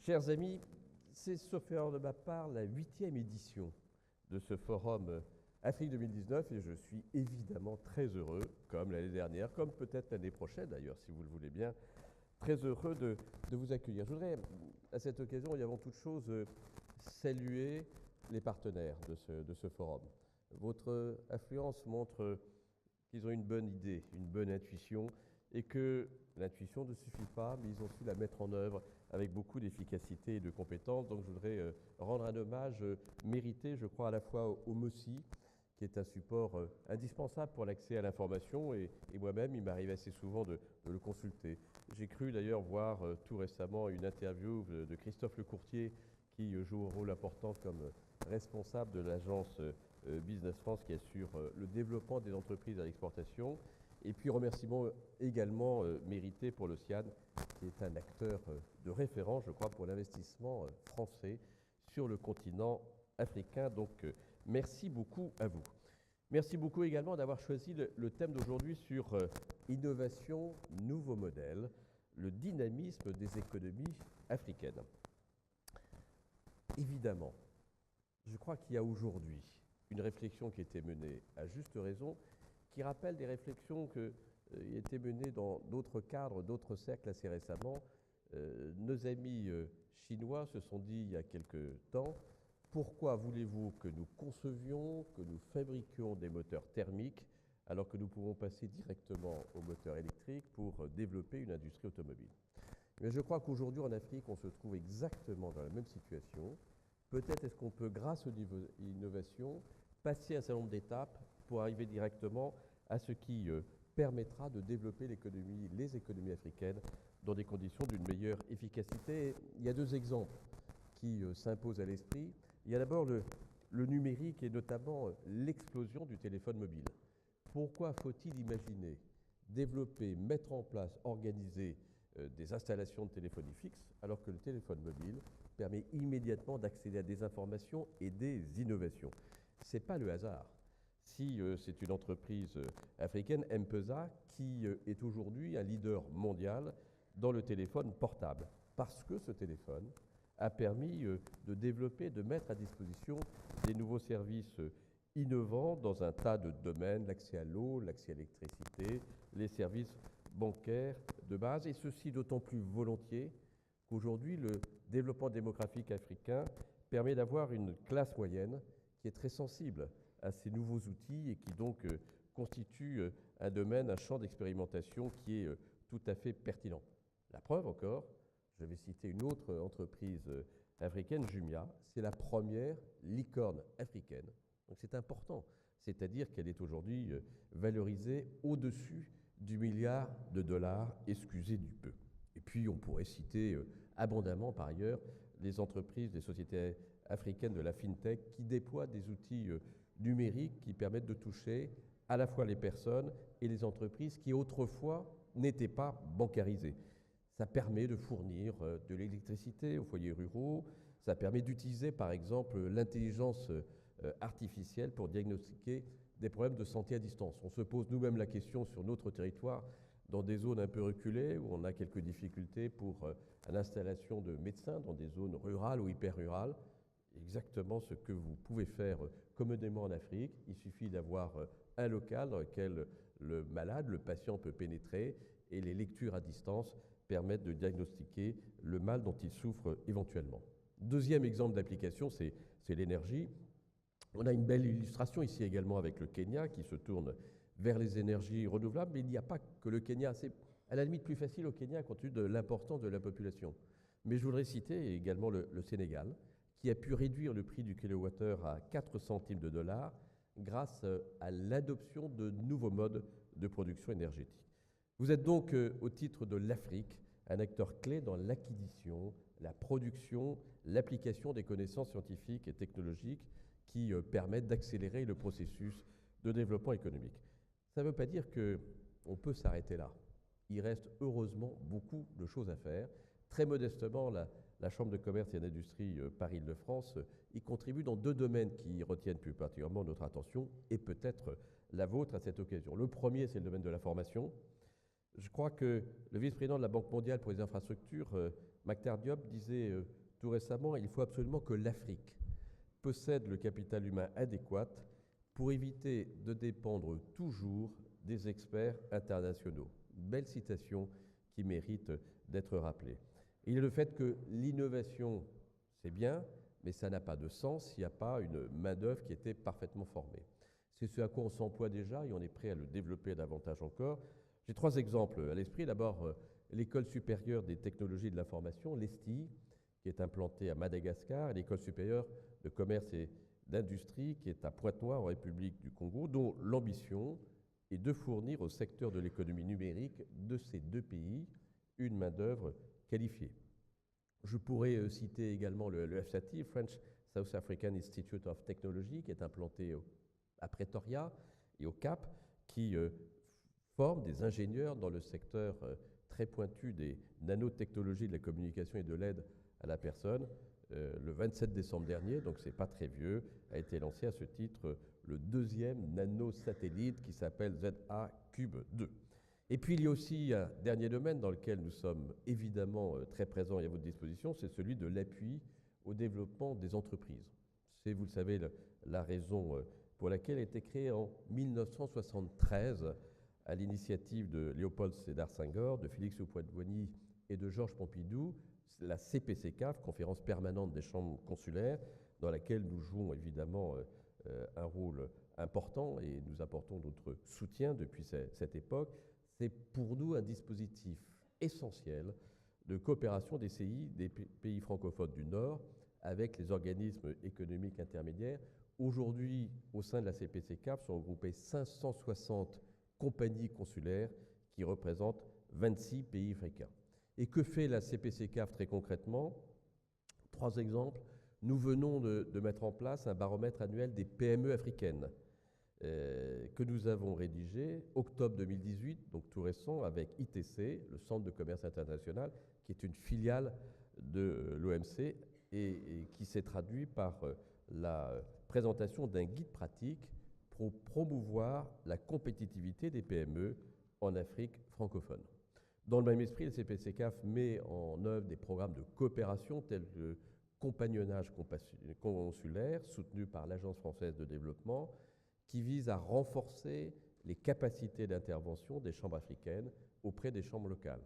Chers amis, c'est sauf erreur de ma part la 8e édition de ce forum Afrique 2019 et je suis évidemment très heureux, comme l'année dernière, comme peut-être l'année prochaine d'ailleurs, si vous le voulez bien, très heureux de vous accueillir. Je voudrais à cette occasion et avant toute chose saluer les partenaires de ce forum. Votre affluence montre qu'ils ont une bonne idée, une bonne intuition, et que l'intuition ne suffit pas, mais ils ont su la mettre en œuvre avec beaucoup d'efficacité et de compétence. Donc je voudrais rendre un hommage mérité, je crois, à la fois au MOSI, qui est un support indispensable pour l'accès à l'information, et moi-même, il m'arrive assez souvent de le consulter. J'ai cru d'ailleurs voir tout récemment une interview de Christophe Lecourtier, qui joue un rôle important comme responsable de l'agence Business France qui assure le développement des entreprises à l'exportation. Et puis remerciements également mérités pour l'Océan, qui est un acteur de référence, je crois, pour l'investissement français sur le continent africain. Donc merci beaucoup à vous. Merci beaucoup également d'avoir choisi le thème d'aujourd'hui sur innovation, nouveaux modèles, le dynamisme des économies africaines. Évidemment, je crois qu'il y a aujourd'hui une réflexion qui a été menée à juste raison, qui rappelle des réflexions qui étaient menées dans d'autres cadres, d'autres cercles assez récemment. Nos amis chinois se sont dit il y a quelque temps, pourquoi voulez-vous que nous concevions, que nous fabriquions des moteurs thermiques alors que nous pouvons passer directement aux moteurs électriques pour développer une industrie automobile? Mais je crois qu'aujourd'hui en Afrique, on se trouve exactement dans la même situation. Peut-être est-ce qu'on peut, grâce aux innovations, passer un certain nombre d'étapes pour arriver directement à ce qui permettra de développer les économies africaines dans des conditions d'une meilleure efficacité. Il y a deux exemples qui s'imposent à l'esprit. Il y a d'abord le numérique et notamment l'explosion du téléphone mobile. Pourquoi faut-il imaginer, développer, mettre en place, organiser des installations de téléphonie fixe alors que le téléphone mobile permet immédiatement d'accéder à des informations et des innovations? Ce n'est pas le hasard. Si c'est une entreprise africaine, M-Pesa, qui est aujourd'hui un leader mondial dans le téléphone portable, parce que ce téléphone a permis de développer, de mettre à disposition des nouveaux services innovants dans un tas de domaines, l'accès à l'eau, l'accès à l'électricité, les services bancaires de base, et ceci d'autant plus volontiers qu'aujourd'hui le développement démographique africain permet d'avoir une classe moyenne qui est très sensible à ces nouveaux outils et qui donc constitue un domaine, un champ d'expérimentation qui est tout à fait pertinent. La preuve encore, je vais citer une autre entreprise africaine, Jumia, c'est la première licorne africaine. Donc c'est important, c'est-à-dire qu'elle est aujourd'hui valorisée au-dessus du milliard de dollars, excusez du peu. Et puis on pourrait citer abondamment par ailleurs les entreprises, les sociétés africaines de la FinTech qui déploient des outils numériques qui permettent de toucher à la fois les personnes et les entreprises qui autrefois n'étaient pas bancarisées. Ça permet de fournir de l'électricité aux foyers ruraux, ça permet d'utiliser par exemple l'intelligence artificielle pour diagnostiquer des problèmes de santé à distance. On se pose nous-mêmes la question sur notre territoire, dans des zones un peu reculées, où on a quelques difficultés pour l'installation de médecins, dans des zones rurales ou hyper-rurales. Exactement ce que vous pouvez faire commodément en Afrique. Il suffit d'avoir un local dans lequel le malade, le patient peut pénétrer, et les lectures à distance permettent de diagnostiquer le mal dont il souffre éventuellement. Deuxième exemple d'application, c'est l'énergie. On a une belle illustration ici également avec le Kenya qui se tourne vers les énergies renouvelables, mais il n'y a pas que le Kenya. C'est à la limite plus facile au Kenya compte tenu de l'importance de la population. Mais je voudrais citer également le Sénégal, qui a pu réduire le prix du kilowattheure à 4 centimes de dollars grâce à l'adoption de nouveaux modes de production énergétique. Vous êtes donc, au titre de l'Afrique, un acteur clé dans l'acquisition, la production, l'application des connaissances scientifiques et technologiques qui permettent d'accélérer le processus de développement économique. Ça ne veut pas dire qu'on peut s'arrêter là. Il reste heureusement beaucoup de choses à faire. Très modestement, la Chambre de commerce et d'industrie Paris-Île-de-France y contribue dans deux domaines qui retiennent plus particulièrement notre attention et peut-être la vôtre à cette occasion. Le premier, c'est le domaine de la formation. Je crois que le vice-président de la Banque mondiale pour les infrastructures, Maktar Diop, disait tout récemment, il faut absolument que l'Afrique possède le capital humain adéquat pour éviter de dépendre toujours des experts internationaux. Belle citation qui mérite d'être rappelée. Il est le fait que l'innovation, c'est bien, mais ça n'a pas de sens s'il n'y a pas une main-d'œuvre qui était parfaitement formée. C'est ce à quoi on s'emploie déjà et on est prêt à le développer davantage encore. J'ai 3 exemples à l'esprit. D'abord, l'École supérieure des technologies de l'information, l'ESTI, qui est implantée à Madagascar, et l'École supérieure de commerce et d'industrie, qui est à Pointe-Noire, en République du Congo, dont l'ambition est de fournir au secteur de l'économie numérique de ces 2 pays une main-d'œuvre qualifiée. Je pourrais citer également le FSATI, French South African Institute of Technology, qui est implanté à Pretoria et au Cap, qui forme des ingénieurs dans le secteur très pointu des nanotechnologies de la communication et de l'aide à la personne. Le 27 décembre dernier, donc c'est pas très vieux, a été lancé à ce titre le 2e nanosatellite qui s'appelle ZA Cube 2. Et puis il y a aussi un dernier domaine dans lequel nous sommes évidemment très présents et à votre disposition, c'est celui de l'appui au développement des entreprises. C'est, vous le savez, la raison pour laquelle a été créée en 1973 à l'initiative de Léopold Sédar Senghor, de Félix Houphouët-Boigny et de Georges Pompidou, la CPCCAF, Conférence permanente des chambres consulaires, dans laquelle nous jouons évidemment un rôle important et nous apportons notre soutien depuis cette époque. C'est pour nous un dispositif essentiel de coopération des CI des pays francophones du Nord avec les organismes économiques intermédiaires. Aujourd'hui, au sein de la CPCCAF, sont regroupées 560 compagnies consulaires qui représentent 26 pays africains. Et que fait la CPCCAF très concrètement? 3 exemples. Nous venons de mettre en place un baromètre annuel des PME africaines que nous avons rédigé octobre 2018, donc tout récent, avec ITC, le Centre de commerce international, qui est une filiale de l'OMC et qui s'est traduit par la présentation d'un guide pratique pour promouvoir la compétitivité des PME en Afrique francophone. Dans le même esprit, le CPCCAF met en œuvre des programmes de coopération tels que le compagnonnage consulaire, soutenu par l'Agence française de développement, qui vise à renforcer les capacités d'intervention des chambres africaines auprès des chambres locales.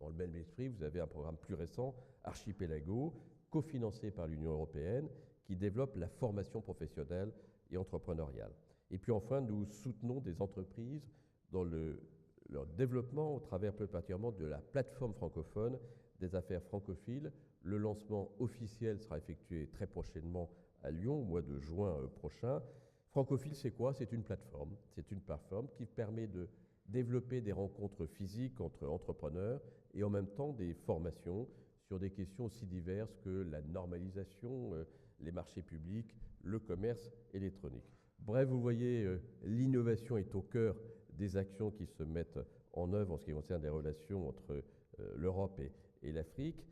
Dans le même esprit, vous avez un programme plus récent, Archipelago, cofinancé par l'Union européenne, qui développe la formation professionnelle et entrepreneuriale. Et puis enfin, nous soutenons des entreprises dans leur développement au travers plus particulièrement de la plateforme francophone des affaires francophiles. Le lancement officiel sera effectué très prochainement à Lyon, au mois de juin prochain. Francophile, c'est quoi? C'est une plateforme. C'est une plateforme qui permet de développer des rencontres physiques entre entrepreneurs et en même temps des formations sur des questions aussi diverses que la normalisation, les marchés publics, le commerce électronique. Bref, vous voyez, l'innovation est au cœur des actions qui se mettent en œuvre en ce qui concerne les relations entre l'Europe et l'Afrique.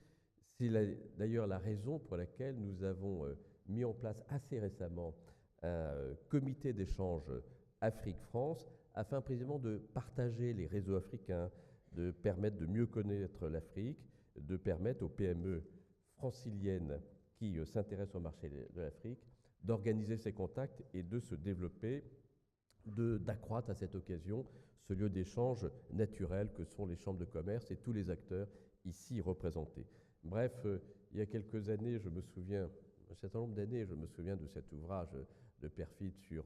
C'est d'ailleurs la raison pour laquelle nous avons mis en place assez récemment un comité d'échange Afrique-France afin précisément de partager les réseaux africains, de permettre de mieux connaître l'Afrique, de permettre aux PME franciliennes qui s'intéressent au marché de l'Afrique d'organiser ces contacts et de se développer, d'accroître à cette occasion ce lieu d'échange naturel que sont les chambres de commerce et tous les acteurs ici représentés. Bref, il y a quelques années, je me souviens, un certain nombre d'années, je me souviens de cet ouvrage de Perfit sur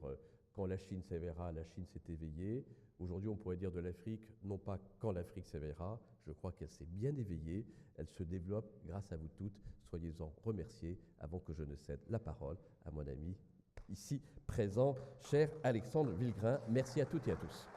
quand la Chine s'éveillera, la Chine s'est éveillée. Aujourd'hui, on pourrait dire de l'Afrique, non pas quand l'Afrique s'éveillera, je crois qu'elle s'est bien éveillée, elle se développe grâce à vous toutes. Soyez-en remerciés avant que je ne cède la parole à mon ami ici présent, cher Alexandre Villegrain. Merci à toutes et à tous.